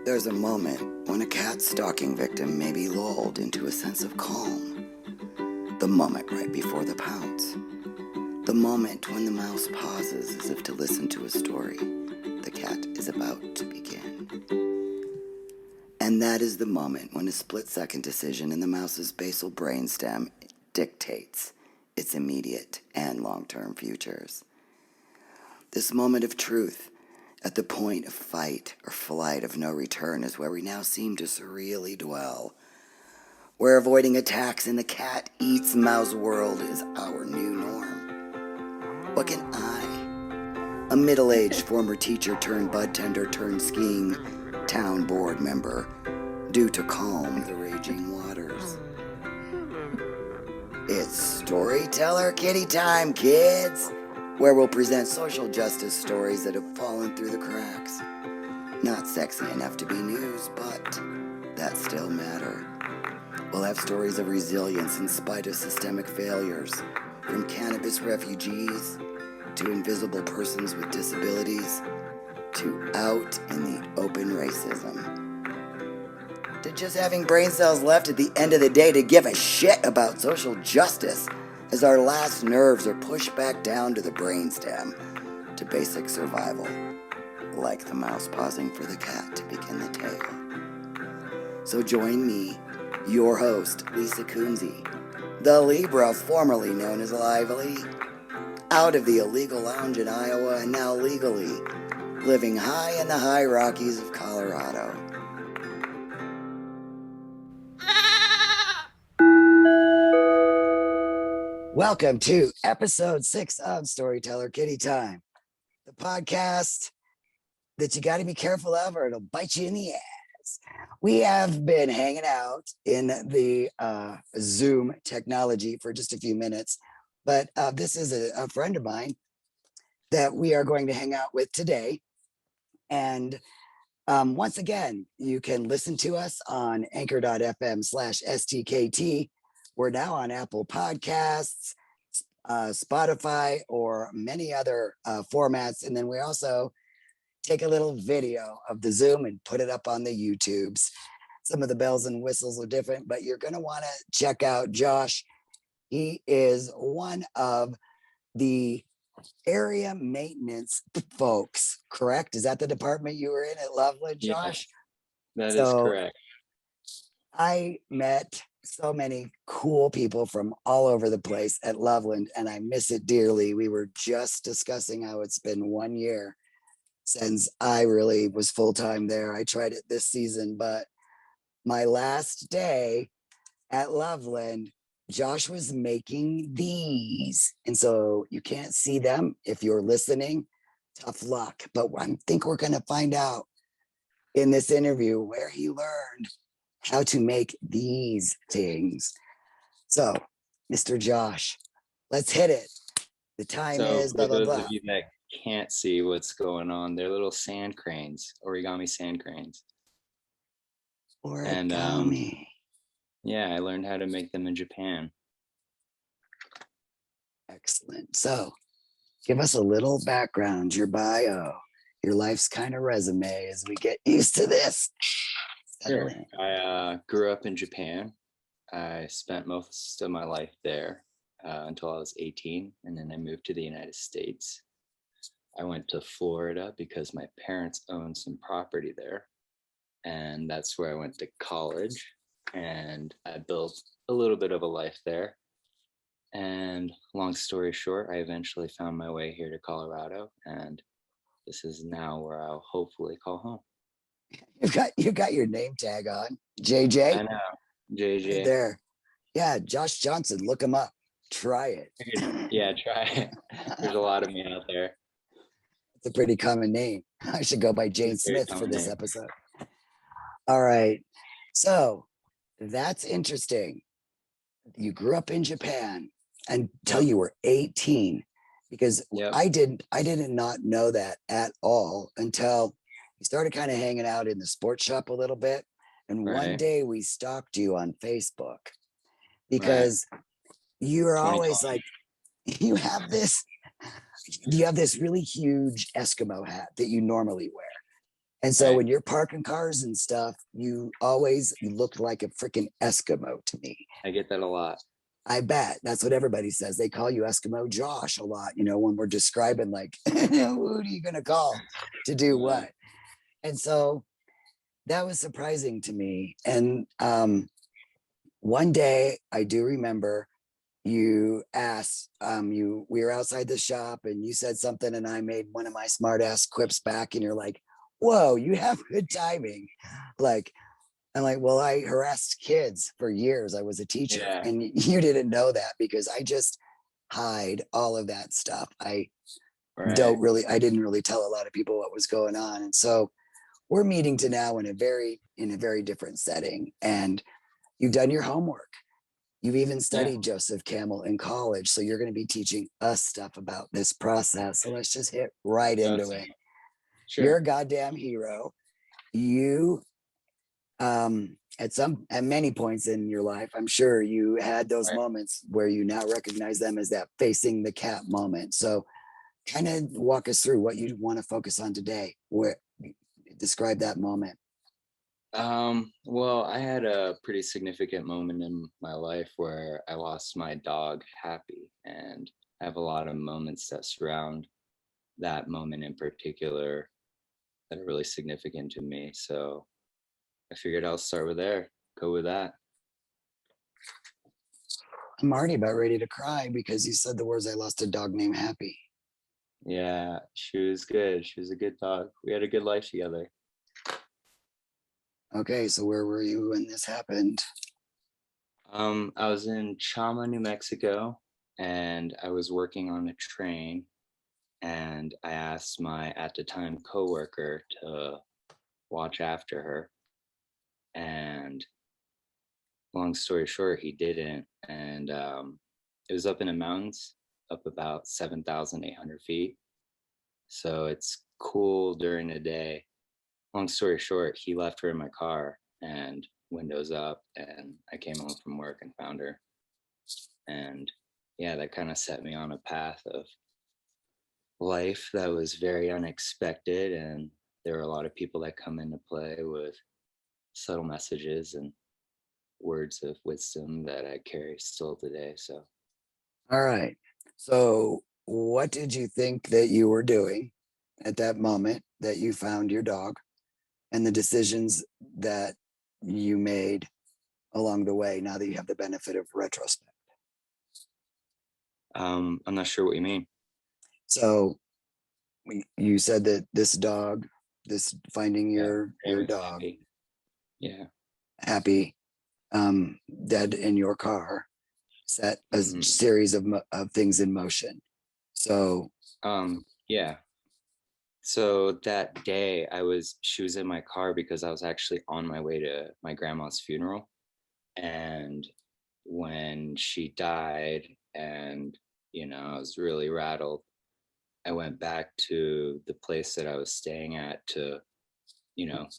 There's a moment when a cat stalking victim may be lulled into a sense of calm. The moment right before the pounce. The moment when the mouse pauses as if to listen to a story the cat is about to begin. And that is the moment when a split-second decision in the mouse's basal brainstem dictates its immediate and long-term futures. This moment of truth, at the point of fight or flight of no return, is where we now seem to surreally dwell, where avoiding attacks in the cat eats mouse world is our new norm. What can I, a middle-aged former teacher turned bud tender turned skiing town board member, do to calm the raging waters? It's Storyteller Kitty time, kids, where we'll present social justice stories that have fallen through the cracks. Not sexy enough to be news, but that still matter. We'll have stories of resilience in spite of systemic failures, from cannabis refugees to invisible persons with disabilities to out in the open racism, to just having brain cells left at the end of the day to give a shit about social justice as our last nerves are pushed back down to the brainstem, to basic survival, like the mouse pausing for the cat to begin the tale. So join me, your host, Lisa Kunze, the Libra formerly known as Lively, out of the illegal lounge in Iowa and now legally living high in the high Rockies of Colorado. Welcome to episode 6 of Storyteller Kitty Time, the podcast that you got to be careful of or it'll bite you in the ass. We have been hanging out in the Zoom technology for just a few minutes, but this is a friend of mine that we are going to hang out with today. And once again, you can listen to us on anchor.fm/STKT. We're now on Apple Podcasts, Spotify, or many other formats. And then we also take a little video of the Zoom and put it up on the YouTubes. Some of the bells and whistles are different, but you're going to want to check out Josh. He is one of the area maintenance folks, correct? Is that the department you were in at Loveland, Josh? Yes, that is correct. I met so many cool people from all over the place at Loveland, and I miss it dearly. We were just discussing how it's been 1 year since I really was full-time there. I tried it this season, but my last day at Loveland, Josh was making these. And so you can't see them if you're listening. Tough luck. But I think we're going to find out in this interview where he learned how to make these things. So, Mr. Josh, let's hit it. The time is blah, for blah, those blah. of you that can't see what's going on, they're little sand cranes, origami sand cranes. Origami. And yeah, I learned how to make them in Japan. Excellent. So give us a little background, your bio, your life's kind of resume as we get used to this. Sure. I grew up in Japan. I spent most of my life there until I was 18, and then I moved to the United States. I went to Florida because my parents owned some property there, and that's where I went to college, and I built a little bit of a life there. And long story short, I eventually found my way here to Colorado, and this is now where I'll hopefully call home. You got your name tag on, JJ. I know, JJ. Right there. Yeah, Josh Johnson. Look him up. Try it. Yeah, try it. There's a lot of me out there. It's a pretty common name. I should go by Jane Smith for this episode. All right. So that's interesting. You grew up in Japan until you were 18, because I did not know that at all until we started kind of hanging out in the sports shop a little bit. And one day we stalked you on Facebook because you are always like, you have this really huge Eskimo hat that you normally wear. And so Right. when you're parking cars and stuff, you look like a freaking Eskimo to me. I get that a lot. I bet that's what everybody says. They call you Eskimo Josh a lot, when we're describing like, who are you going to call to do what? And so that was surprising to me. And one day I do remember you asked, we were outside the shop and you said something and I made one of my smart ass quips back and you're like, whoa, you have good timing. Like, I'm like, well, I harassed kids for years. I was a teacher Yeah. and you didn't know that because I just hide all of that stuff. I didn't really tell a lot of people what was going on. And so we're meeting to now in a very different setting. And you've done your homework. You've even studied Joseph Campbell in college. So you're going to be teaching us stuff about this process. So let's just hit right into it. Sure. You're a goddamn hero. You at many points in your life, I'm sure you had those moments where you now recognize them as that facing the cat moment. So kind of walk us through what you want to focus on today. Where describe that moment. Well, I had a pretty significant moment in my life where I lost my dog, Happy, and I have a lot of moments that surround that moment in particular that are really significant to me. So I figured I'll start with there, go with that. I'm already about ready to cry because you said the words, I lost a dog named Happy. Yeah, she was good. She was a good dog. We had a good life together. Okay, so where were you when this happened? I was in Chama, New Mexico, and I was working on a train, and I asked my, at the time, coworker to watch after her. And long story short, he didn't. And it was up in the mountains, up about 7,800 feet. So it's cool during the day. Long story short, he left her in my car and windows up, and I came home from work and found her. And yeah, that kind of set me on a path of life that was very unexpected. And there were a lot of people that come into play with subtle messages and words of wisdom that I carry still today. So, all right. So, what did you think that you were doing at that moment that you found your dog, and the decisions that you made along the way now that you have the benefit of retrospect? I'm not sure what you mean. So, you said that this finding your dog, Happy. Yeah, Happy, dead in your car, set a series of things in motion. So yeah. So that day she was in my car because I was actually on my way to my grandma's funeral. And when she died and, I was really rattled, I went back to the place that I was staying at to,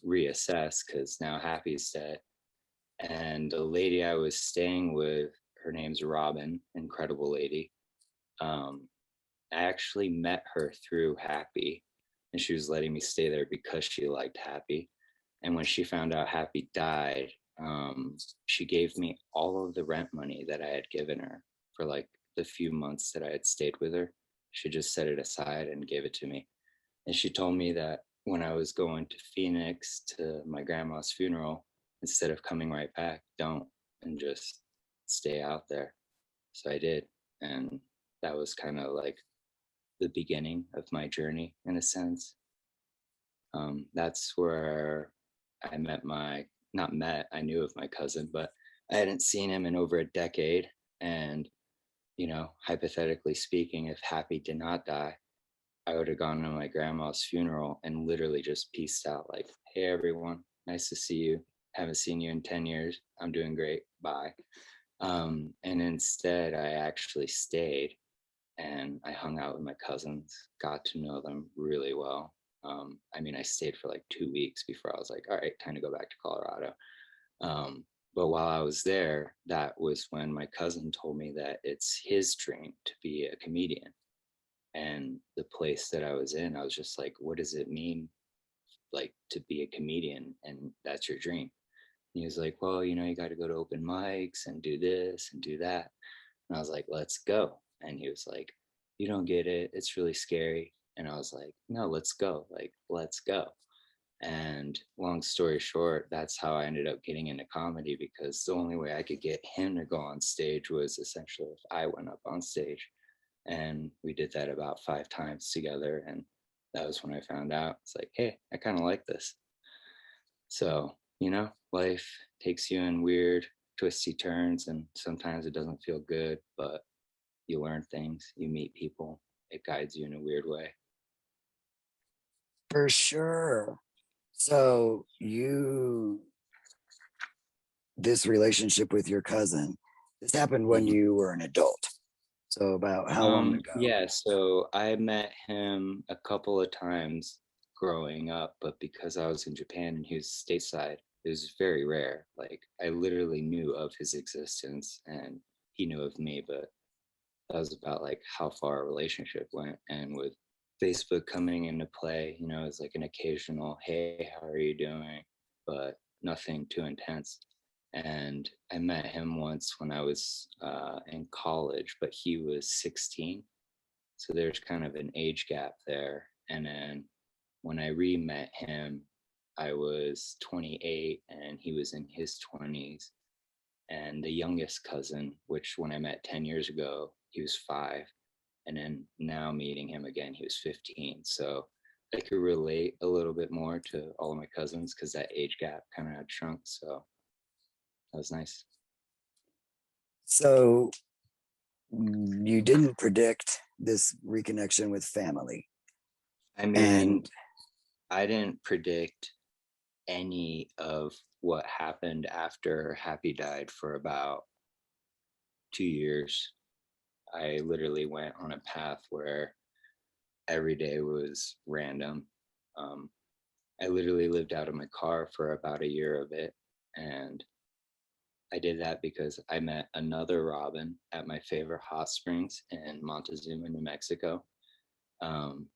reassess because now Happy's dead. And the lady I was staying with, her name's Robin, incredible lady. I actually met her through Happy, and she was letting me stay there because she liked Happy. And when she found out Happy died, she gave me all of the rent money that I had given her for like the few months that I had stayed with her. She just set it aside and gave it to me. And she told me that when I was going to Phoenix to my grandma's funeral, instead of coming right back, don't, and just stay out there. So I did. And that was kind of like the beginning of my journey in a sense. That's where I I knew of my cousin, but I hadn't seen him in over a decade. And, hypothetically speaking, if Happy did not die, I would have gone to my grandma's funeral and literally just pieced out like, hey, everyone, nice to see you. Haven't seen you in 10 years. I'm doing great. Bye. And instead, I actually stayed and I hung out with my cousins, got to know them really well. I stayed for like 2 weeks before I was like, all right, time to go back to Colorado. But while I was there, that was when my cousin told me that it's his dream to be a comedian. And the place that I was in, I was just like, what does it mean like to be a comedian and that's your dream. And he was like, well, you got to go to open mics and do this and do that. And I was like, let's go. And he was like, you don't get it. It's really scary. And I was like, no, let's go. Like, let's go. And long story short, that's how I ended up getting into comedy, because the only way I could get him to go on stage was essentially if I went up on stage. And we did that about 5 times together. And that was when I found out it's like, hey, I kind of like this. So, life takes you in weird, twisty turns, and sometimes it doesn't feel good, but you learn things, you meet people, it guides you in a weird way. For sure. So this relationship with your cousin, this happened when Mhm. you were an adult. So about how long ago? Yeah, so I met him a couple of times growing up, but because I was in Japan and he was stateside, it was very rare. Like I literally knew of his existence and he knew of me, but that was about like how far our relationship went. And with Facebook coming into play, it's like an occasional, hey, how are you doing? But nothing too intense. And I met him once when I was in college, but he was 16. So there's kind of an age gap there. And then when I re-met him, I was 28 and he was in his 20s. And the youngest cousin, which when I met 10 years ago, he was 5. And then now meeting him again, he was 15. So I could relate a little bit more to all of my cousins because that age gap kind of had shrunk. So that was nice. So you didn't predict this reconnection with family. I mean, And I didn't predict any of what happened after Happy died for about 2 years. I literally went on a path where every day was random. Um, I literally lived out of my car for about a year of it. And I did that because I met another Robin at my favorite hot springs in Montezuma, New Mexico. Um,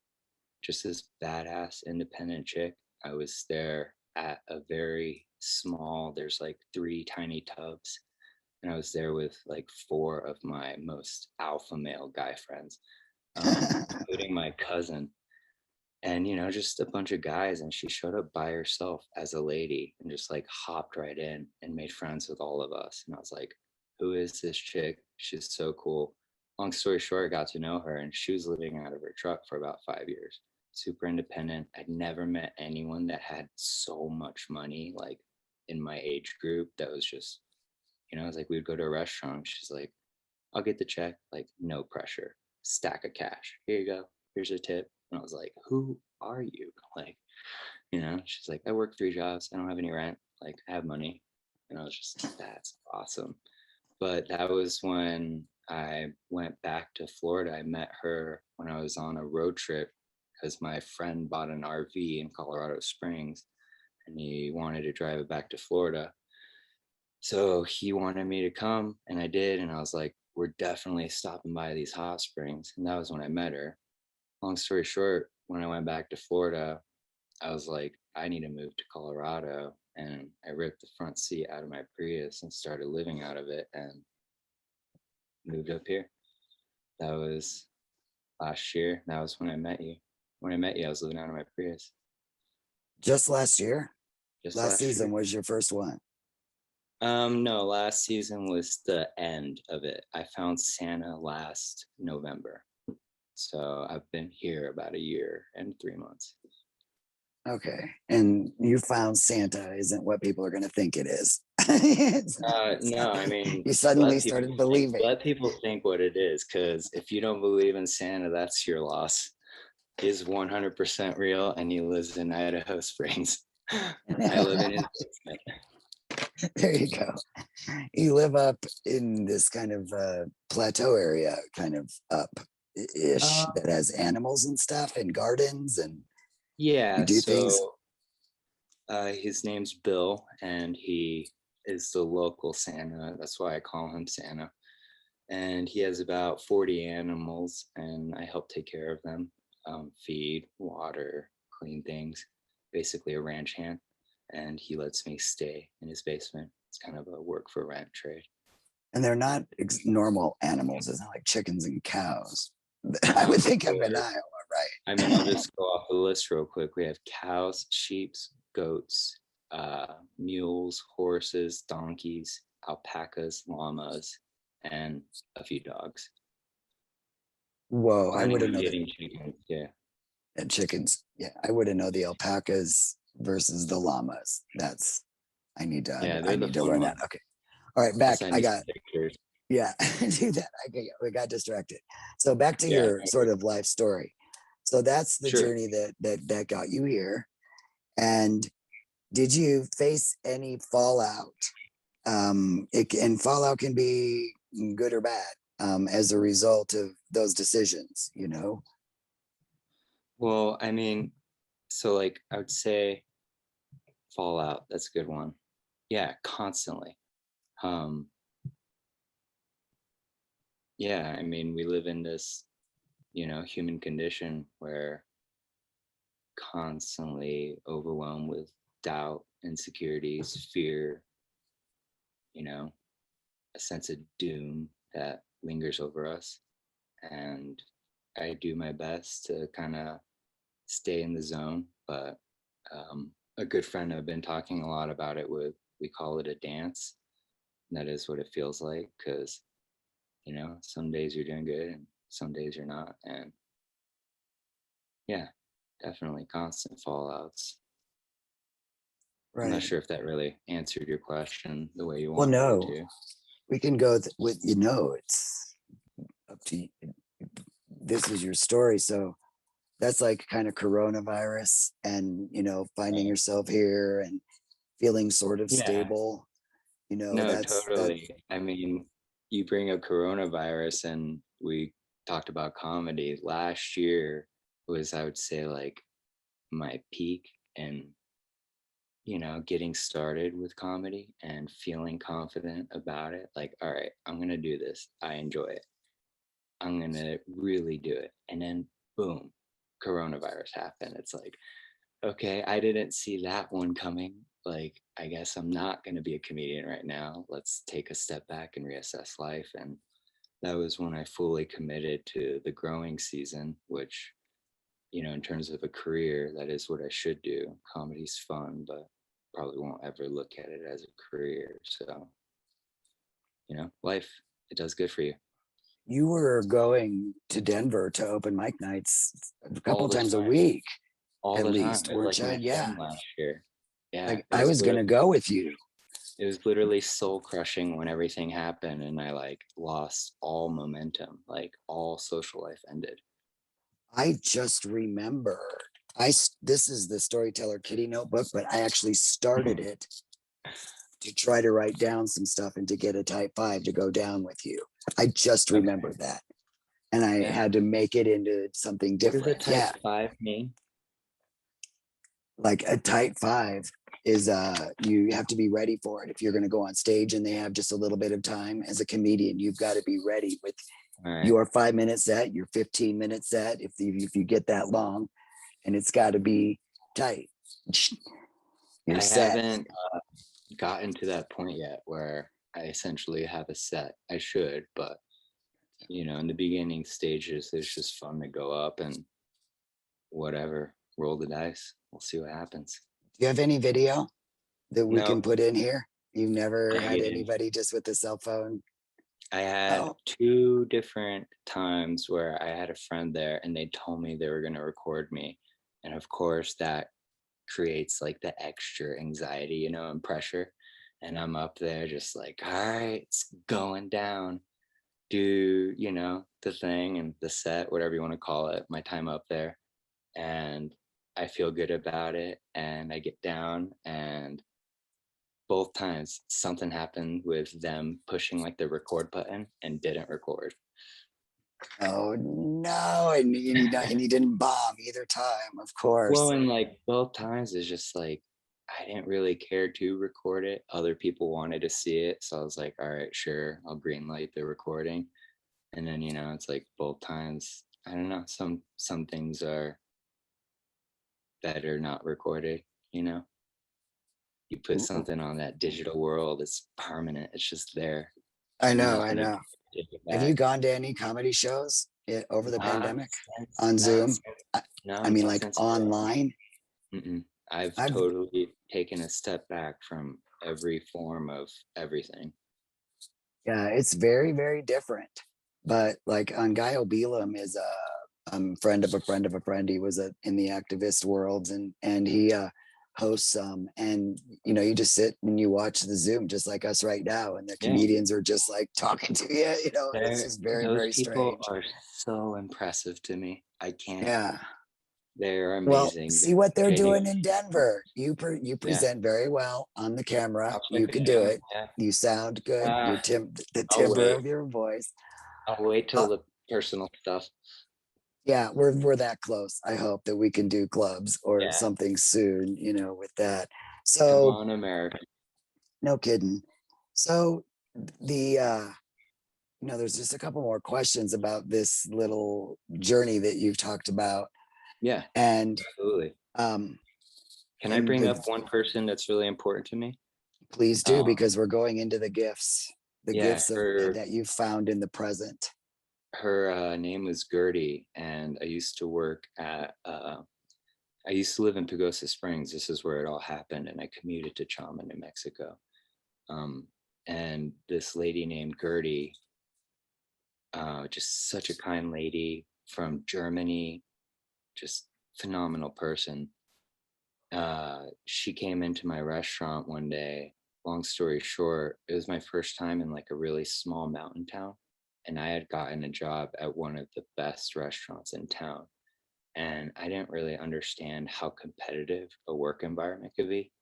just this badass independent chick. I was there at a very small, there's like 3 tiny tubs. And I was there with like 4 of my most alpha male guy friends, including my cousin. And just a bunch of guys, and she showed up by herself as a lady and just like hopped right in and made friends with all of us. And I was like, who is this chick? She's so cool. Long story short, I got to know her, and she was living out of her truck for about 5 years, super independent. I'd never met anyone that had so much money like in my age group. That was just, it was like we'd go to a restaurant, she's like, I'll get the check, like no pressure, stack of cash, here you go, here's a tip. And I was like, who are you? Like, she's like, I work 3 jobs, I don't have any rent, like I have money. And I was just, that's awesome. But that was when I went back to Florida. I met her when I was on a road trip because my friend bought an RV in Colorado Springs and he wanted to drive it back to Florida. So he wanted me to come, and I did. And I was like, we're definitely stopping by these hot springs. And that was when I met her. Long story short, when I went back to Florida, I was like, I need to move to Colorado. And I ripped the front seat out of my Prius and started living out of it and moved up here. That was last year. That was when I met you. When I met you, I was living out of my Prius. just last year, Just last last season year. was your first one. No, last season was the end of it. I found Santa last November. So I've been here about a year and 3 months. Okay. And you found Santa isn't what people are going to think it is. No, I mean, You suddenly started believing. let people think what it is, because if you don't believe in Santa, that's your loss. He's 100% real, and he lives in Idaho Springs. I live in his basement. There you go. You live up in this kind of plateau area, kind of up ish, Uh, that has animals and stuff and gardens, and you yeah, do things. so his name's Bill, and he is the local Santa. That's why I call him Santa. And he has about 40 animals, and I help take care of them, feed, water, clean things. basically a ranch hand, and he lets me stay in his basement. It's kind of a work for rent trade. And they're not normal animals. It's not like chickens and cows. I would think of in Iowa, right? I mean, I'll just go off the list real quick. We have cows, sheep, goats, mules, horses, donkeys, alpacas, llamas, and a few dogs. Whoa, I wouldn't know getting chickens, yeah. And chickens, yeah, I wouldn't know the alpacas versus the llamas. That's I need to learn that. Okay, all right, back. I got pictures. Yeah, do that. We got distracted. So back to your sort of life story. So that's the journey that got you here. And did you face any fallout? And fallout can be good or bad as a result of those decisions, you know? Well, I mean, so like I would say fallout, that's a good one. Yeah, constantly. Yeah, I mean, we live in this, human condition where constantly overwhelmed with doubt, insecurities, fear, a sense of doom that lingers over us. And I do my best to kind of stay in the zone, but a good friend I've been talking a lot about it with, we call it a dance. And that is what it feels like, because some days you're doing good and some days you're not. And yeah, definitely constant fallouts. Right. I'm not sure if that really answered your question the way you want it to. We can go with, it's up to you. This is your story. So that's like kind of coronavirus and, finding yourself here and feeling sort of stable. No, totally. I mean, you bring up coronavirus and we talked about comedy. Last year was, I would say, like my peak and, getting started with comedy and feeling confident about it. Like, all right, I'm going to do this. I enjoy it. I'm going to really do it. And then boom, coronavirus happened. It's like, okay, I didn't see that one coming. Like, I guess I'm not going to be a comedian right now. Let's take a step back and reassess life. And that was when I fully committed to the growing season, which, in terms of a career, that is what I should do. Comedy's fun, but probably won't ever look at it as a career. So, life, it does good for you. You were going to Denver to open mic nights a couple times a week. All at least, weren't you? Yeah. Last year. Yeah. Like I was gonna go with you. It was literally soul crushing when everything happened and I lost all momentum, like all social life ended. I just remembered. This is the Storyteller Kitty notebook, but I actually started it to try to write down some stuff and to get a type 5 to go down with you. I just remembered that. And I had to make it into something different. What does a type 5 mean? Like a type 5 is you have to be ready for it. If you're going to go on stage and they have just a little bit of time as a comedian, you've got to be ready with your 5-minute set, your 15-minute set, if you get that long, and it's got to be tight. I haven't gotten to that point yet where I essentially have a set. I should, but in the beginning stages, it's just fun to go up and whatever, roll the dice. We'll see what happens. Do you have any video that we can put in here? You've never had anybody just with a cell phone? I had 2 different times where I had a friend there and they told me they were going to record me. And of course that creates like the extra anxiety, and pressure. And I'm up there just like, all right, it's going down. Do, the thing and the set, whatever you want to call it, my time up there. And I feel good about it. And I get down and both times something happened with them pushing like the record button and didn't record. Oh no, and you didn't bomb either time, of course. Well, and like both times it's just like I didn't really care to record it. Other people wanted to see it. So I was like, all right, sure, I'll greenlight the recording. And then, it's like both times, I don't know, some things are better not recorded, you know? You put something on that digital world, it's permanent. It's just there. I know, I Nothing to know. take it Have you back. gone to any comedy shows over the Not pandemic since, on not Zoom? since, I, no, I mean, not like since Corona. online. Mm-mm. I've I've totally taken a step back from every form of everything. Yeah, it's very, very different. But like on Guy Obelam is a friend of a friend of a friend. He was in the activist worlds, and he hosts and you know, you just sit and you watch the Zoom just like us right now, and the Yeah, comedians are just like talking to you. You know, it's just very, those very people strange. are so impressive to me. I can't. Yeah. They're Well, amazing. see what they're JJ, doing in Denver. You yeah, present very well on the camera. I'll check You it can do out. it. Yeah. You sound good. Uh, The I'll timbre wait. of your voice. I'll wait till Uh, the personal stuff. yeah, we're that close. I hope that we can do clubs or Yeah. something soon, you know, with that. Come So on, America. no kidding. So the you know, there's just a couple more questions about this little journey that you've talked about. Yeah, And absolutely. um Can I and bring the up one person that's really important to me? please do, Um, because we're going into the yeah, gifts of her that you found in the present. name was Gertie, and I used to live in Pagosa Springs. This is where it all happened, and I commuted to Chama, New Mexico. Um, and this lady named Gertie, just such a kind lady from Germany, just phenomenal person. She came into my restaurant one day. Long story short, it was my first time in like a really small mountain town, and I had gotten a job at one of the best restaurants in town. And I didn't really understand how competitive a work environment could be.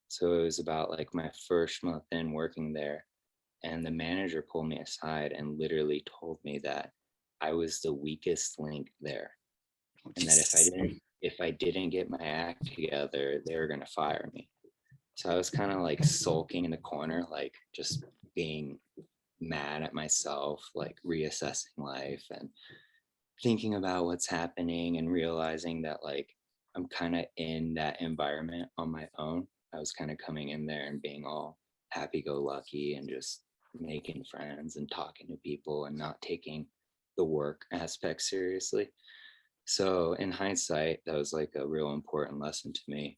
So it was about like my first month in working there, and the manager pulled me aside and literally told me that I was the weakest link there, Oh, and that Jesus. if I didn't get my act together, they were gonna fire me. So I was kind of like sulking in the corner, like just being mad at myself, like reassessing life and thinking about what's happening and realizing that like I'm kind of in that environment on my own. I was kind of coming in there and being all happy go lucky and just making friends and talking to people and not taking the work aspect seriously. So in hindsight, that was like a real important lesson to me.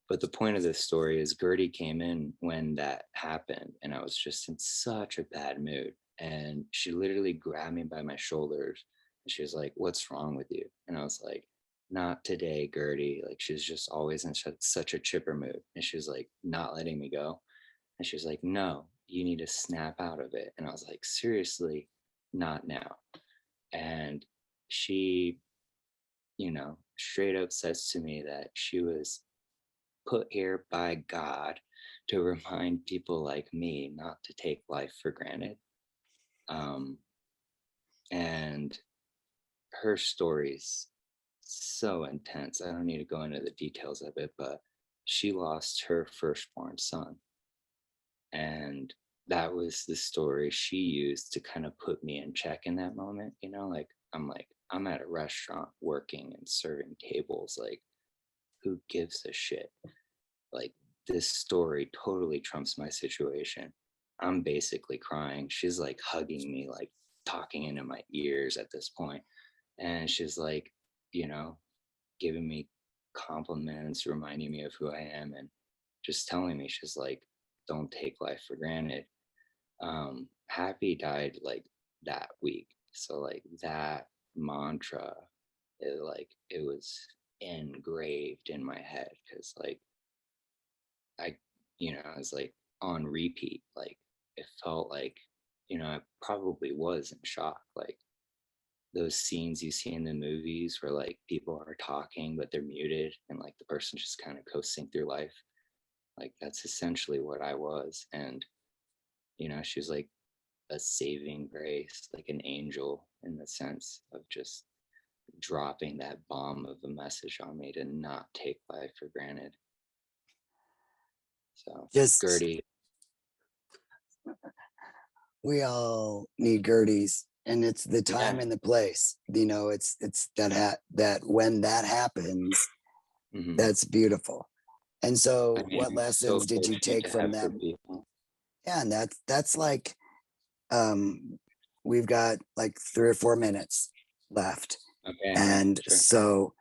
But the point of this story is Gertie came in when that happened, and I was just in such a bad mood. And she literally grabbed me by my shoulders and she was like, "What's wrong with you?" And I was like, "Not today, Gertie." Like, she's just always in such a chipper mood. And she was like, not letting me go. And she was like, "No, you need to snap out of it." And I was like, "Seriously, not now." And she, straight up says to me that she was put here by God to remind people like me not to take life for granted. Um, and her story's so intense. I don't need to go into the details of it, but she lost her firstborn son. And that was the story she used to kind of put me in check in that moment. Like, I'm at a restaurant working and serving tables. Like, who gives a shit? Like, this story totally trumps my situation. I'm basically crying. She's like hugging me, like talking into my ears at this point. And she's like, you know, giving me compliments, reminding me of who I am, and just telling me, she's like, don't take life for granted. Happy died like that week. So like that mantra, it was engraved in my head because like I, I was like on repeat. Like it felt like, I probably was in shock. Like those scenes you see in the movies where like people are talking, but they're muted and like the person just kind of coasting through life. Like that's essentially what I was. And, she was like a saving grace, like an angel in the sense of just dropping that bomb of a message on me to not take life for granted. So, Just Gertie, we all need Gerties And it's the time and the place, you know, it's that when that happens, that's beautiful. And so I mean, what lessons did you take from them? Yeah, and that's like, we've got like 3 or 4 minutes left. Okay. And Sure. so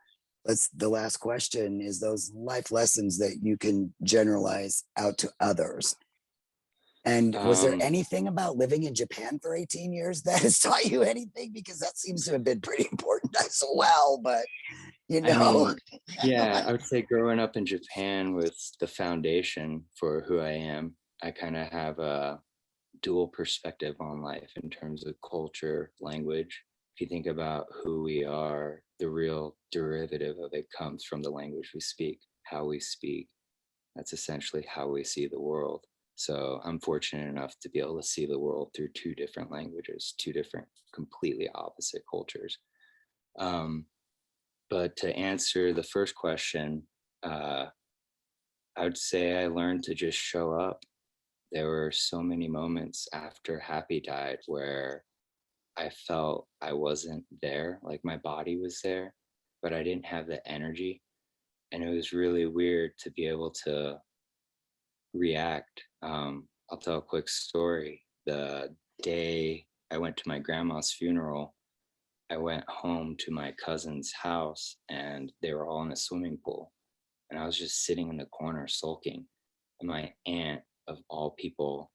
the last question is those life lessons that you can generalize out to others. And was there anything about living in Japan for 18 years that has taught you anything? Because that seems to have been pretty important as well, but you know. I mean, yeah, I would say growing up in Japan was the foundation for who I am. I kind of have a dual perspective on life in terms of culture, language. If you think about who we are, the real derivative of it comes from the language we speak, how we speak. That's essentially how we see the world. So I'm fortunate enough to be able to see the world through 2 different languages, 2 different completely opposite cultures. But to answer the first question, I would say I learned to just show up. There were so many moments after Happy died where I felt I wasn't there, like my body was there, but I didn't have the energy. And it was really weird to be able to react. I'll tell a quick story. The day I went to my grandma's funeral, I went home to my cousin's house and they were all in a swimming pool. And I was just sitting in the corner sulking. And my aunt, of all people,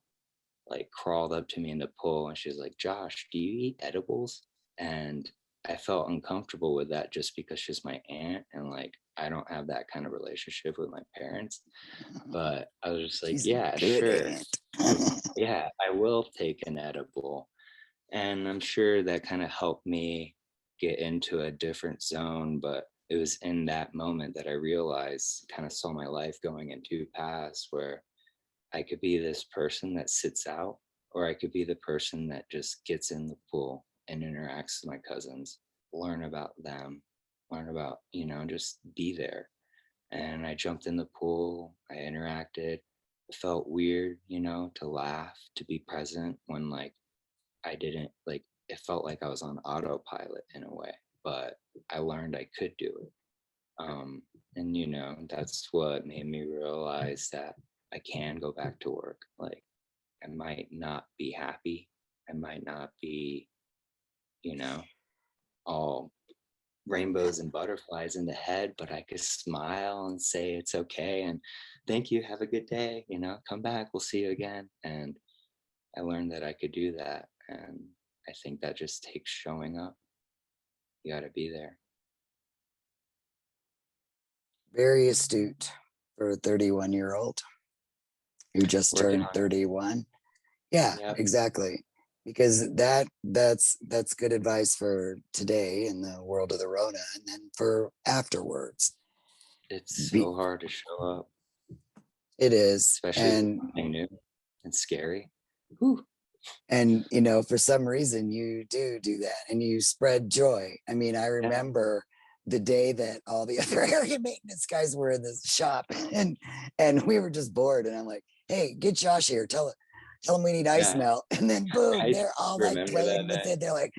like crawled up to me in the pool and she's like, "Josh, do you eat edibles?" And I felt uncomfortable with that just because she's my aunt and like I don't have that kind of relationship with my parents. But I was just like, yeah, sure. Yeah, I will take an edible. And I'm sure that kind of helped me get into a different zone. But it was in that moment that I realized, kind of saw my life going in 2 paths where I could be this person that sits out, or I could be the person that just gets in the pool and interacts with my cousins, learn about them, learn about, just be there. And I jumped in the pool, I interacted. It felt weird, to laugh, to be present when like I didn't like it felt like I was on autopilot in a way, but I learned I could do it. And that's what made me realize that I can go back to work. Like I might not be happy. I might not be, all rainbows and butterflies in the head, but I could smile and say it's okay and thank you, have a good day, come back, we'll see you again. And I learned that I could do that. And I think that just takes showing up. You got to be there. Very astute for a 31-year-old who just turned 31. Yeah, yep. Exactly. Because that's good advice for today in the world of the Rona, and then for afterwards. It's so hard to show up. It is, especially something new and scary. Whew. And for some reason you do that, and you spread joy. I mean, I remember the day that all the other area maintenance guys were in the shop, and we were just bored, and I'm like, "Hey, get Josh here. Tell him we need ice melt." And then boom, they're all like playing with it. They're like,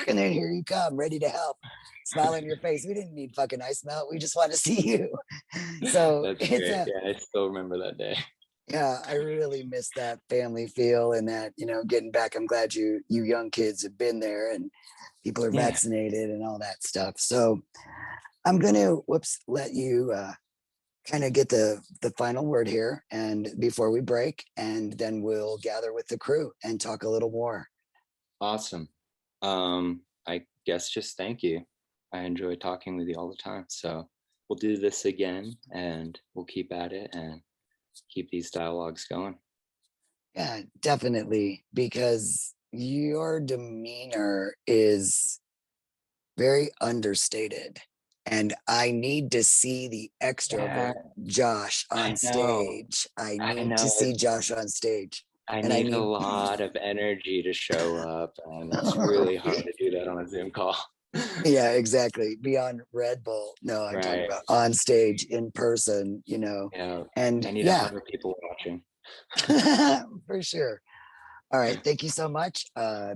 and then here you come, ready to help, smile on your face. We didn't need fucking ice melt. We just want to see you. So that's great. Yeah, I still remember that day. Yeah, I really miss that family feel and that, getting back. I'm glad you young kids have been there and people are vaccinated and all that stuff. So I'm going to, let you kind of get the final word here and before we break, and then we'll gather with the crew and talk a little more. Awesome. I guess just thank you. I enjoy talking with you all the time. So we'll do this again and we'll keep at it and keep these dialogues going. Yeah, definitely, because your demeanor is very understated, and I need to see the extrovert Josh on stage. I need to see Josh on stage. I need a lot of energy to show up, and it's really hard to do that on a Zoom call. Yeah, exactly. Be on Red Bull. No, I'm talking about on stage in person, Yeah, and I need 100 people watching. For sure. All right, thank you so much.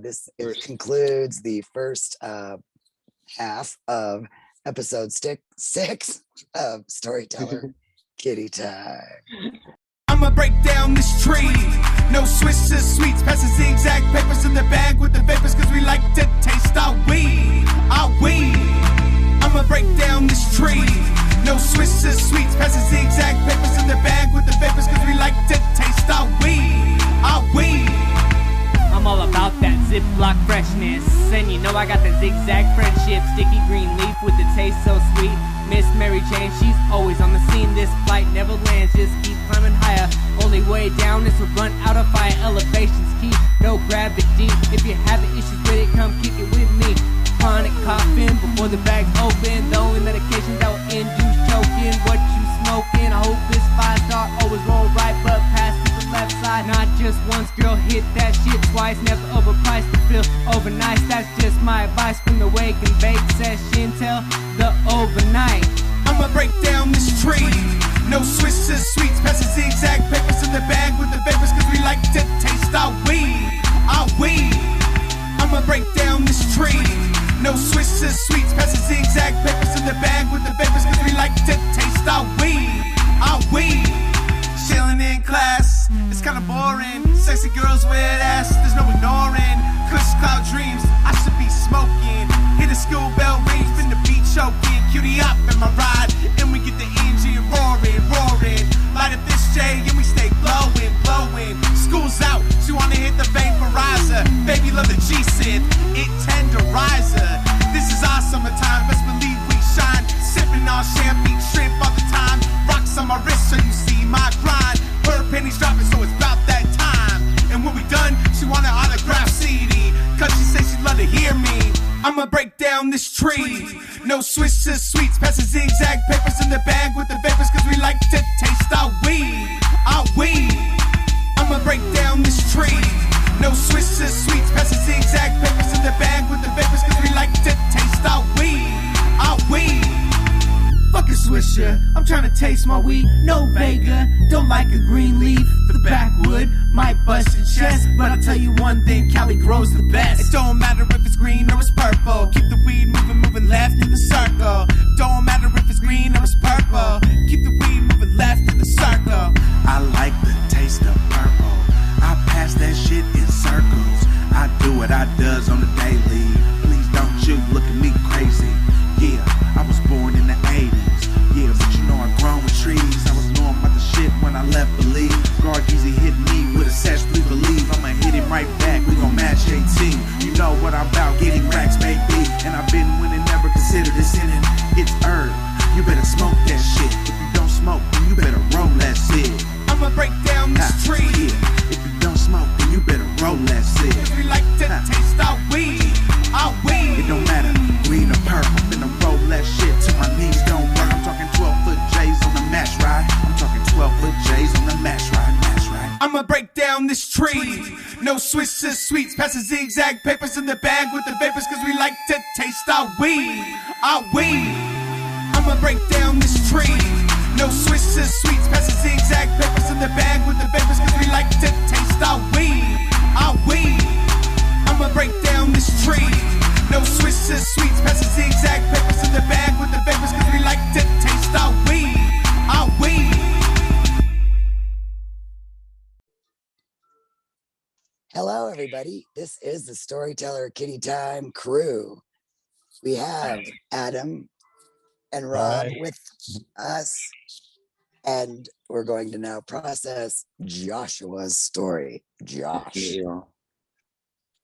This concludes the first half of episode 6 of Storyteller Kitty Time. I'ma break down this tree. No Swisses, sweets, pass the zigzag papers in the bag with the vapors, cause we like to taste our weed. Our weed. I'ma break down this tree. No Swisses, sweets, pass the zigzag papers in the bag with the vapors, cause we like to taste our weed. Our weed. I'm all about that Ziploc freshness. And you know I got the zigzag friendship. Sticky green leaf with the taste so sweet. Miss Mary Jane, she's always on the scene. This flight never lands, just keep climbing higher. Only way down is to run out of fire. Elevation's key, no gravity. If you're having issues with it, come kick it with me. Chronic coughing before the bag's open. The only medication that will induce choking. What you smoking? I hope it's 5-star. Always roll right, but pass to the left side. Not just once, girl, hit that shit twice. Never overpriced to feel overnight. That's just my advice from the wake and bake session till the overnight. I'ma break down this tree. No Swisses, sweets, pass the zigzag papers in the bag with the vapors, cause we like to taste our weed. Our weed. I'ma break down this tree. No Swisses, sweets, pass the zigzag papers in the bag with the vapors, cause we like to taste our weed. Our weed. Chilling in class, it's kinda boring. Sexy girls with ass, there's no ignoring. Kush cloud dreams, I should be smoking. Hit a school bell rings, been the beat choking. Cutie up in my ride, and we get the engine roaring, roaring. Light up this J, and we stay blowing, blowing. School's out, she wanna hit the vaporizer. Baby love the G-synth, it tenderizer. This is our summertime, best believe we shine. Sipping on champagne shrimp all the time. Rocks on my wrist so you see my grind. Her pennies dropping, so it's about that time. And when we done, she want an autograph CD, cause she say she'd love to hear me. I'ma break down this tree. No Swisses, sweets, pass the zigzag papers in the bag with the vapors, cause we like to taste our weed. Our weed. I'ma break down this tree. No Swisses, sweets, pass the zigzag papers in the bag with the vapors, cause we like to taste our weed. Our weed. Fuck a Swisher, I'm trying to taste my weed. No Vega, don't like a green leaf. The backwood might bust your chest, but I'll tell you one thing, Cali grows the best. It don't matter if it's green or it's purple. Keep the weed moving, moving left in the circle. Don't matter if it's green or it's purple. Keep the weed moving left in the circle. I like the taste of purple. I pass that shit in circles. I do what I does on the daily. Please don't you look at me crazy. Yeah, I was born in the 80s. Yeah, but you know I grown with trees. I was knowing about the shit when I left Believe. Gargeezy hit me with a sash, please believe. I'ma hit him right back, we gon' match 18. You know what I'm about, getting racks, baby. And I've been winning, never considered it sinning. It's herb, you better smoke that shit. If you don't smoke, then you better roll that shit. I'ma break down this tree. Yeah, if you don't smoke, then you better roll that shit. Cause we like to taste our weed. Our weed. It don't matter, green or purple. I'm finna roll that shit till my knees don't work. I'm talking 12-foot J's on the mash ride. I'm talking 12-foot J's on the mash ride, mash ride. I'ma break down this tree. No Swisses, sweets, pass the zigzag papers in the bag with the vapors, cause we like to taste our weed. Our weed. I'ma break down this tree. No Swisses, sweets, pass the zigzag papers in the bag with the vapors, cause we like to taste our weed. Our weed. I'ma break down this tree. No Swisses, sweets, pass the zigzag papers in the bag with the vapors, cause we like to taste our weed. Our weed. Hello, everybody. This is the Storyteller Kitty Time crew. We have Adam and Rob with us, and we're going to now process Joshua's story. Josh. Yeah.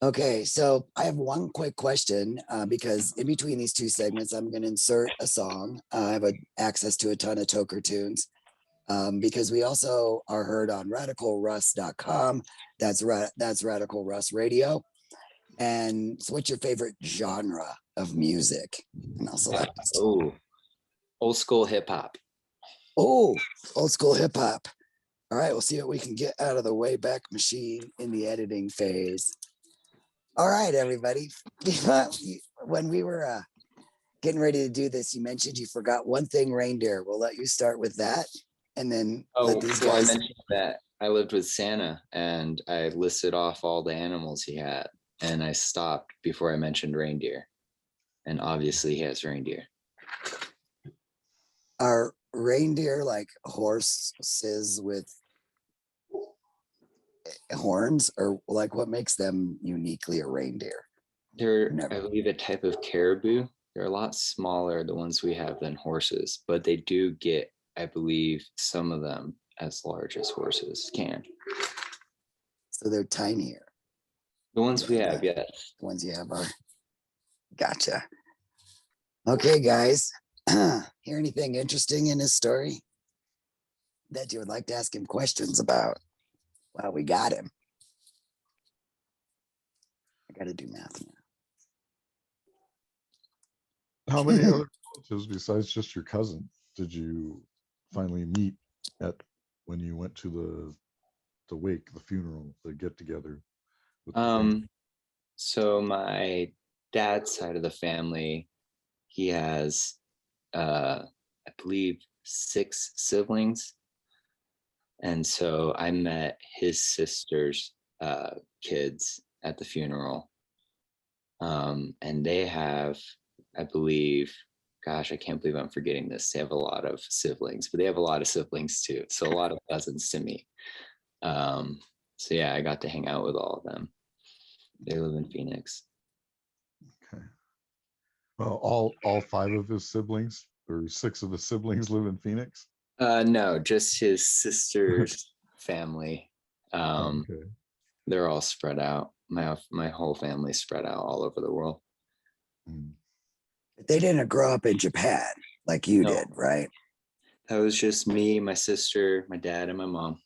Okay, so I have one quick question because in between these two segments, I'm going to insert a song. I have access to a ton of Toker tunes because we also are heard on radicalruss.com. That's Radical Russ Radio. And so what's your favorite genre of music? And I'll select. Oh, old school hip hop. Oh, old school hip hop. All right, we'll see what we can get out of the Wayback Machine in the editing phase. All right, everybody. When we were getting ready to do this, you mentioned you forgot one thing, reindeer. We'll let you start with that, and then let these guys. I mentioned that I lived with Santa, and I listed off all the animals he had, and I stopped before I mentioned reindeer. And obviously he has reindeer. Are reindeer like horses with horns, or like what makes them uniquely a reindeer? They're, I believe, a type of caribou. They're a lot smaller, the ones we have, than horses, but they do get, I believe, some of them as large as horses can. So they're tinier. The ones we have, yes. The ones you have are. Gotcha. Okay, guys. Hear anything interesting in his story that you would like to ask him questions about? Well, we got him. I got to do math now. How many other relatives besides just your cousin did you finally meet at when you went to the wake, the funeral, the get together? So my dad's side of the family, he has I believe 6 siblings. And so I met his sister's kids at the funeral. And they have, I believe, gosh, I can't believe I'm forgetting this. They have a lot of siblings, but they have a lot of siblings too. So a lot of cousins to me. So yeah, I got to hang out with all of them. They live in Phoenix. Okay. Well, all 5 of his siblings, or 6 of the siblings, live in Phoenix? No, just his sister's family. Okay. They're all spread out. My whole family's spread out all over the world. They didn't grow up in Japan like you No. did, right? That was just me, my sister, my dad, and my mom,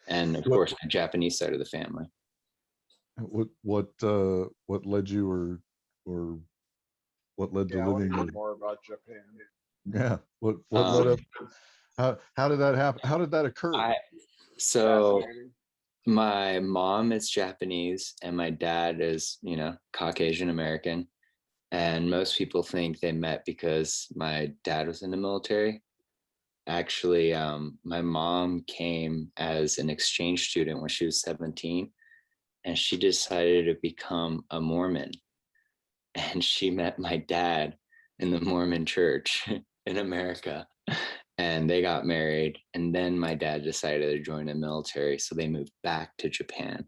and of course my Japanese side of the family. What led you, or what led to living? I want to know more about Japan. Yeah. What led up? How did that happen? How did that occur? So my mom is Japanese and my dad is, Caucasian American. And most people think they met because my dad was in the military. Actually, my mom came as an exchange student when she was 17, and she decided to become a Mormon. And she met my dad in the Mormon church in America. And they got married. And then my dad decided to join the military. So they moved back to Japan.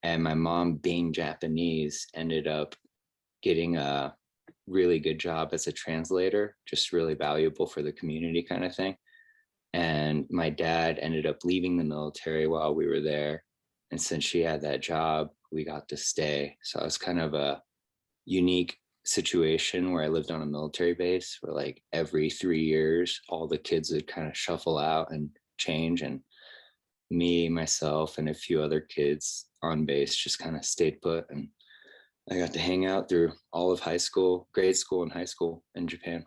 And my mom, being Japanese, ended up getting a really good job as a translator, just really valuable for the community kind of thing. And my dad ended up leaving the military while we were there. And since she had that job, we got to stay. So it was kind of a unique situation where I lived on a military base where like every 3 years, all the kids would kind of shuffle out and change. And me, myself, and a few other kids on base just kind of stayed put. And I got to hang out through all of high school, grade school, and high school in Japan.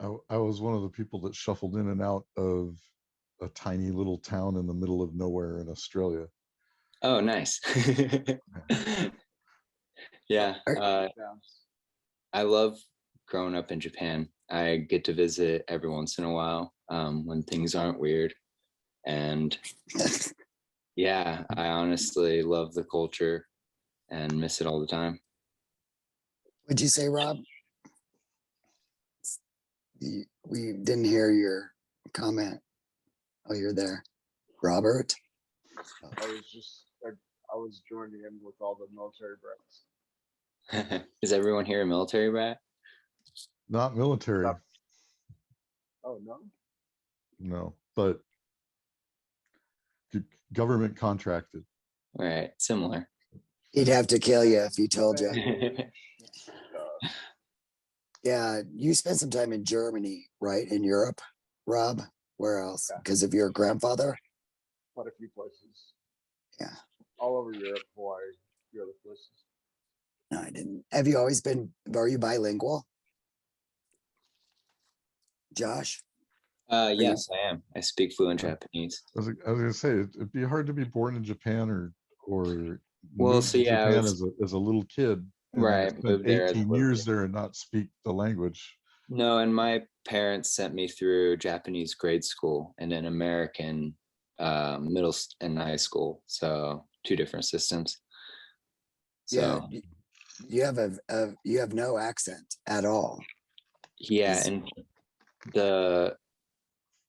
I was one of the people that shuffled in and out of a tiny little town in the middle of nowhere in Australia. Oh, nice. Yeah. I love growing up in Japan. I get to visit every once in a while when things aren't weird. And yeah, I honestly love the culture and miss it all the time. What'd you say, Rob? We didn't hear your comment. Oh, you're there. Robert? I was joining in with all the military brats. Is everyone here a military brat? Not military. Oh, no? No, but government contracted. Right, similar. He'd have to kill you if he told you. Yeah, you spent some time in Germany, right? In Europe, Rob? Where else? Because of your grandfather? Quite a few places. Yeah. All over Europe, Hawaii, a few other places. No, I didn't. Have you always been, are you bilingual? Josh? Yes, I am. I speak fluent Japanese. I was gonna say it'd be hard to be born in Japan or well, move so to yeah, Japan as a little kid, and right? spend 18 years there and not speak the language. No, and my parents sent me through Japanese grade school and then American and high school. So 2 different systems. Yeah, So you have no accent at all. yeah, and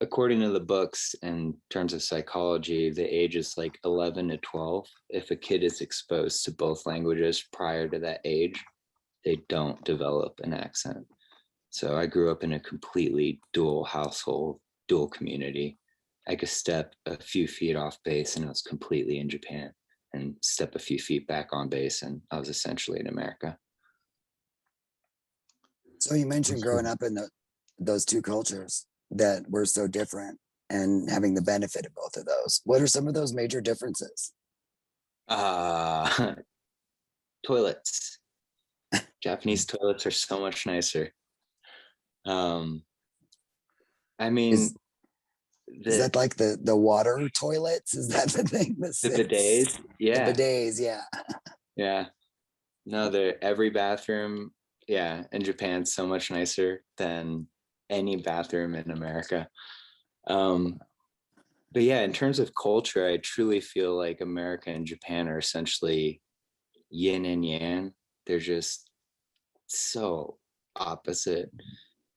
according to the books, in terms of psychology, the age is like 11 to 12. If a kid is exposed to both languages prior to that age, they don't develop an accent. So I grew up in a completely dual household, dual community. I could step a few feet off base and I was completely in Japan, and step a few feet back on base and I was essentially in America. So you mentioned growing up in those 2 cultures that were so different and having the benefit of both of those. What are some of those major differences? Toilets. Japanese toilets are so much nicer. I mean, is that like the water toilets? Is that the thing? The bidets? Yeah. The bidets, yeah. Yeah. No, every bathroom, yeah, in Japan so much nicer than any bathroom in America. But yeah, in terms of culture, I truly feel like America and Japan are essentially yin and yang. They're just so opposite.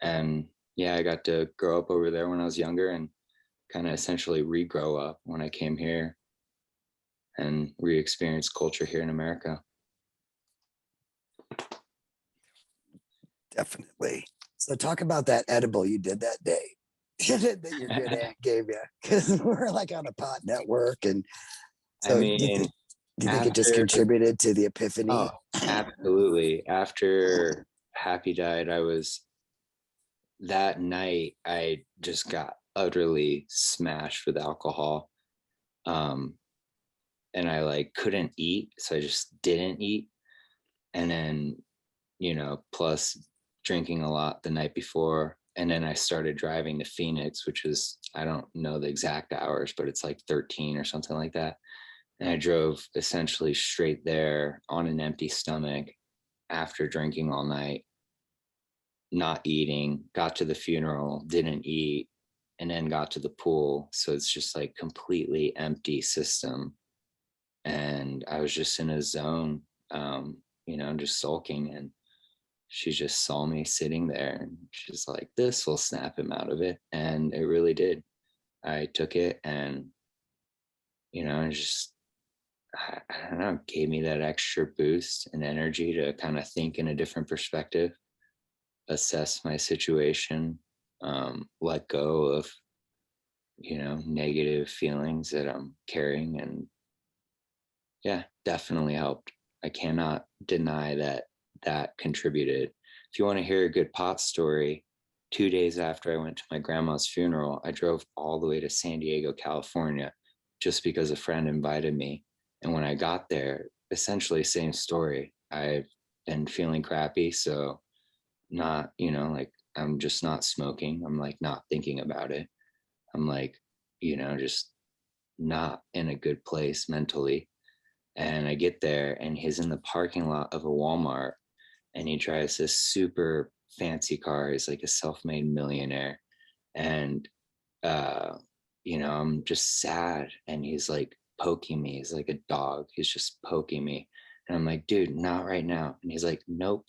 And yeah, I got to grow up over there when I was younger and kind of essentially regrow up when I came here and re-experience culture here in America. Definitely. So talk about that edible you did that day that your good aunt gave you, because we're like on a pot network. And so I mean, do you think it just contributed to the epiphany? Oh, absolutely. After Happy died, that night I just got utterly smashed with alcohol. And I like couldn't eat, so I just didn't eat. And then, plus drinking a lot the night before. And then I started driving to Phoenix, which is, I don't know the exact hours, but it's like 13 or something like that. And I drove essentially straight there on an empty stomach after drinking all night, not eating, got to the funeral, didn't eat, and then got to the pool. So it's just like completely empty system. And I was just in a zone, just sulking. And she just saw me sitting there and she's like, this will snap him out of it. And it really did. I took it and, I don't know, gave me that extra boost and energy to kind of think in a different perspective, assess my situation, let go of, negative feelings that I'm carrying. And yeah, definitely helped. I cannot deny that contributed. If you want to hear a good pot story, 2 days after I went to my grandma's funeral, I drove all the way to San Diego, California, just because a friend invited me. And when I got there, essentially same story. I've been feeling crappy, so not, I'm just not smoking. I'm like not thinking about it. I'm like, just not in a good place mentally. And I get there and he's in the parking lot of a Walmart and he drives this super fancy car. He's like a self-made millionaire. And, I'm just sad. And he's like poking me. He's like a dog. He's just poking me. And I'm like, dude, not right now. And he's like, nope,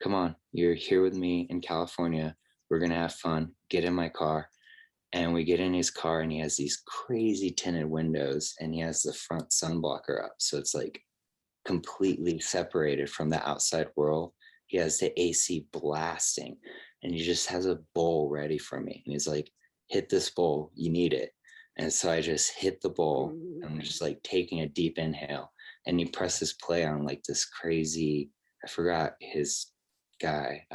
come on. You're here with me in California. We're going to have fun. Get in my car. And we get in his car and he has these crazy tinted windows and he has the front sun blocker up. So it's like completely separated from the outside world. He has the AC blasting and he just has a bowl ready for me. And he's like, hit this bowl, you need it. And so I just hit the bowl and I'm just like taking a deep inhale. And he presses play on like this crazy, I forgot his guy,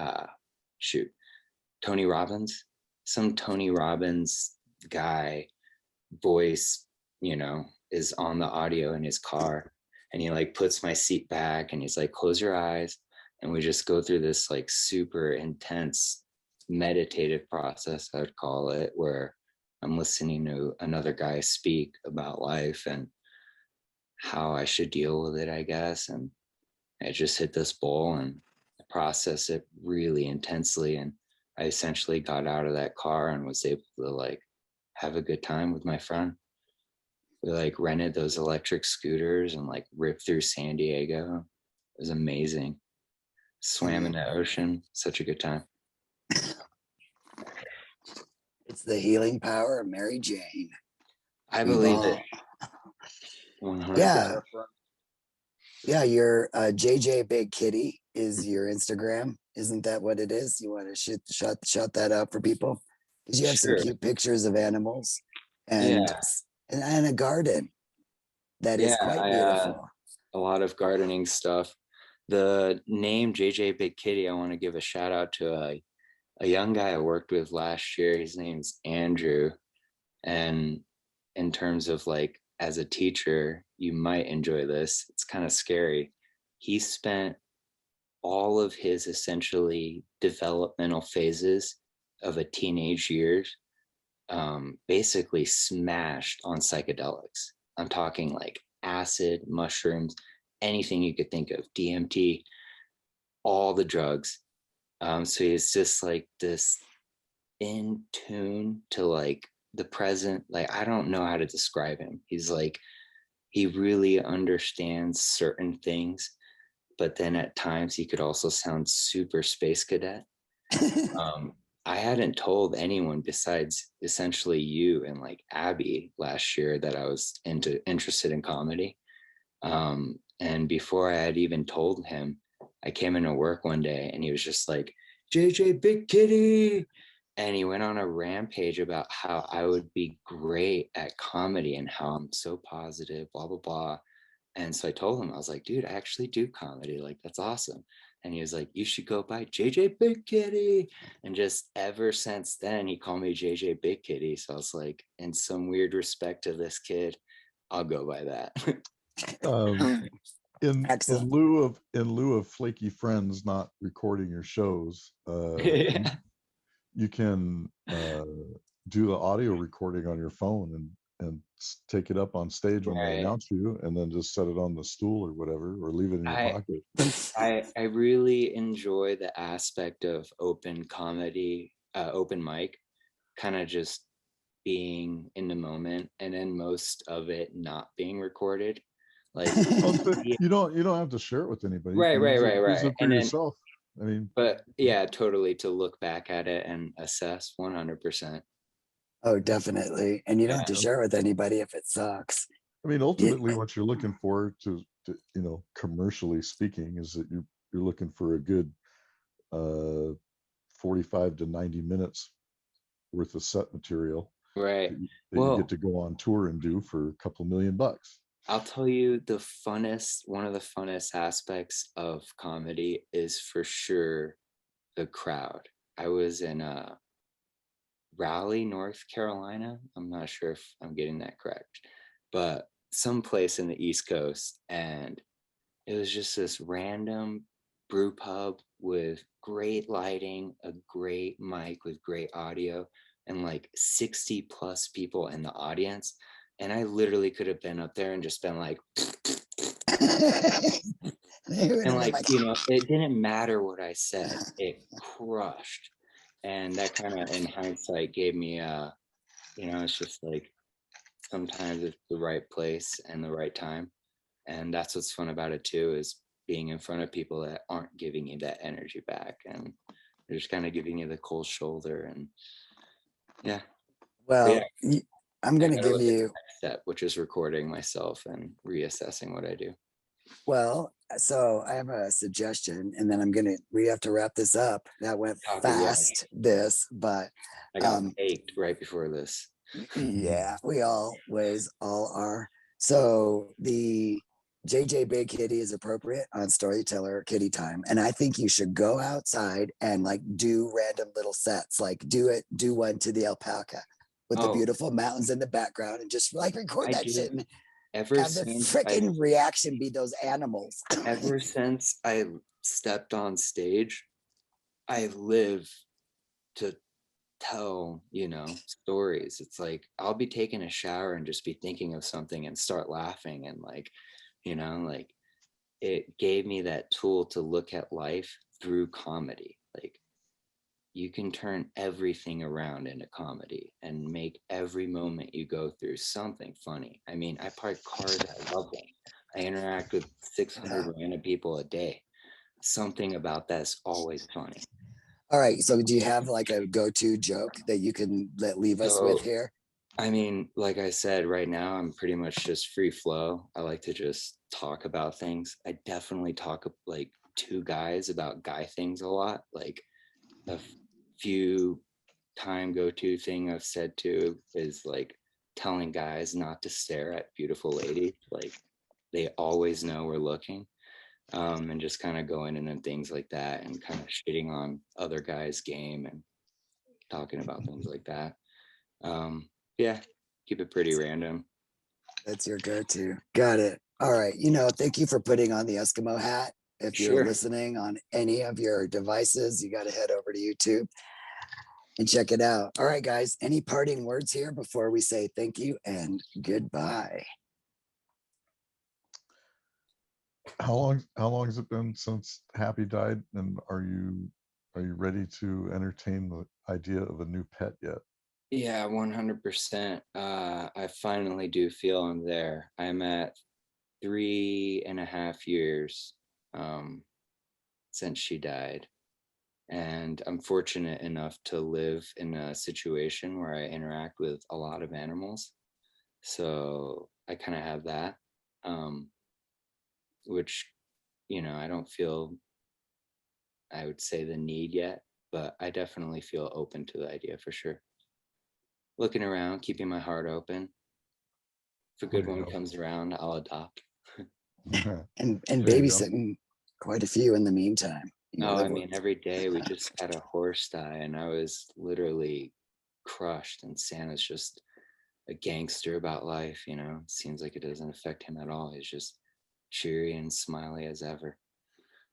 Tony Robbins. Some Tony Robbins guy voice, is on the audio in his car and he like puts my seat back and he's like, close your eyes. And we just go through this like super intense meditative process, I would call it, where I'm listening to another guy speak about life and how I should deal with it, I guess. And I just hit this bowl and process it really intensely. And I essentially got out of that car and was able to like have a good time with my friend. We like rented those electric scooters and like ripped through San Diego. It was amazing. Swam in the ocean. Such a good time. It's the healing power of Mary Jane. I We've believe all- it. 100%. Yeah. Yeah, your JJBigKitty is your Instagram. Isn't that what it is? You want to shout that out for people? Because you have some Sure. cute pictures of animals and Yeah. and a garden that is quite beautiful. A lot of gardening stuff. The name JJBigKitty, I want to give a shout out to a young guy I worked with last year. His name's Andrew. And in terms of like, as a teacher, you might enjoy this. It's kind of scary. He spent all of his essentially developmental phases of a teenage years basically smashed on psychedelics. I'm talking like acid, mushrooms, anything you could think of, DMT, all the drugs. So he's just like this in tune to like the present. Like, I don't know how to describe him. He's like, he really understands certain things, but then at times he could also sound super space cadet. I hadn't told anyone besides essentially you and like Abby last year that I was interested in comedy. And before I had even told him, I came into work one day and he was just like, JJBigKitty. And he went on a rampage about how I would be great at comedy and how I'm so positive, blah, blah, blah. And so I told him, I was like, dude, I actually do comedy. Like, that's awesome. And he was like, you should go by JJBigKitty. And just ever since then, he called me JJBigKitty. So I was like, in some weird respect to this kid, I'll go by that. In Excellent. lieu of flaky friends not recording your shows, you can do the audio recording on your phone and take it up on stage when they announce you, and then just set it on the stool or whatever, or leave it in your pocket. I really enjoy the aspect of open comedy, open mic, kind of just being in the moment, and then most of it not being recorded. Like, you don't have to share it with anybody. Right. Use it for And yourself. I mean, but yeah, totally, to look back at it and assess 100%. Oh, definitely. And you don't have to share it with anybody if it sucks. I mean, ultimately, what you're looking for to commercially speaking, is that you're looking for a good 45 to 90 minutes worth of set material, Right. that you get to go on tour and do for a couple $1 million. I'll tell you, one of the funnest aspects of comedy is for sure the crowd. I was in Raleigh, North Carolina. I'm not sure if I'm getting that correct, but someplace in the East Coast. And it was just this random brew pub with great lighting, a great mic with great audio, and like 60 plus people in the audience. And I literally could have been up there and just been like, and like, it didn't matter what I said, it crushed. And that kind of, in hindsight, gave me it's just like, sometimes it's the right place and the right time. And that's what's fun about it too, is being in front of people that aren't giving you that energy back, and they're just kind of giving you the cold shoulder. And yeah. Well, I'm going to give you next step, which is recording myself and reassessing what I do. Well, so I have a suggestion, and then we have to wrap this up. That went fast, but I got baked right before this. Yeah, we always all are. So the JJBigKitty is appropriate on Storyteller Kitty Time, and I think you should go outside and like do random little sets, like do one to the alpaca with the beautiful mountains in the background, and just like record that shit and have the freaking reaction be those animals. Ever since I stepped on stage, I live to tell stories. It's like I'll be taking a shower and just be thinking of something and start laughing, and like it gave me that tool to look at life through comedy. Like you can turn everything around into comedy and make every moment you go through something funny. I mean, I park cars, I love them. I interact with 600 random people a day. Something about that's always funny. All right. So do you have like a go-to joke that you can leave us with here? I mean, like I said, right now, I'm pretty much just free flow. I like to just talk about things. I definitely talk like to guys about guy things a lot. Like a few time go-to thing I've said to is like telling guys not to stare at beautiful ladies. Like they always know we're looking. And just kind of going into things like that and kind of shitting on other guys' game and talking about things like that. Yeah, keep it pretty random. That's your go-to. Got it. All right. Thank you for putting on the Eskimo hat. If you're listening on any of your devices, you got to head over to YouTube and check it out. All right, guys. Any parting words here before we say thank you and goodbye? How long has it been since Happy died, and are you ready to entertain the idea of a new pet yet? Yeah, 100%. I finally do feel I'm there. I'm at 3.5 years since she died, and I'm fortunate enough to live in a situation where I interact with a lot of animals, so I kind of have that. Which, I don't feel, I would say, the need yet, but I definitely feel open to the idea for sure. Looking around, keeping my heart open. If a good one comes around, I'll adopt. and babysitting quite a few in the meantime. I mean, every day we just had a horse die, and I was literally crushed, and Santa's just a gangster about life, Seems like it doesn't affect him at all. He's just cheery and smiley as ever.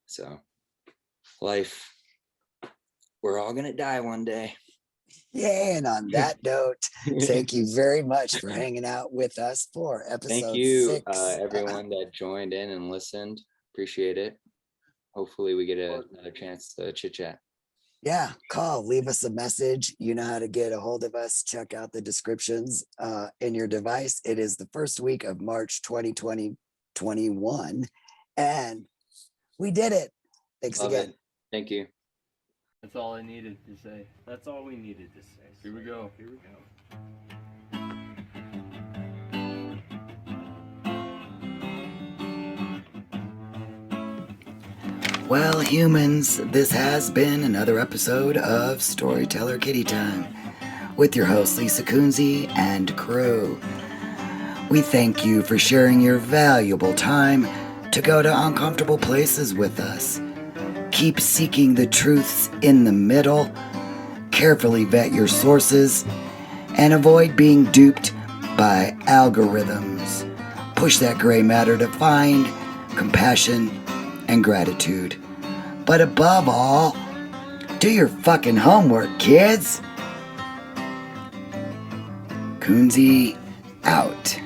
So life, we're all gonna die one day. Yeah, and on that note, thank you very much for hanging out with us for episode 6. Thank you, everyone that joined in and listened. Appreciate it. Hopefully we get another chance to chit chat. Yeah, call, leave us a message. You know how to get a hold of us. Check out the descriptions in your device. It is the first week of March 2021, and we did it. Thanks again. Thank you. That's all I needed to say. That's all we needed to say. Here we go. Well, humans, this has been another episode of Storyteller Kitty Time with your host Lisa Kunze and crew. We thank you for sharing your valuable time to go to uncomfortable places with us. Keep seeking the truths in the middle, carefully vet your sources, and avoid being duped by algorithms. Push that gray matter to find compassion and gratitude. But above all, do your fucking homework, kids. Kunze out.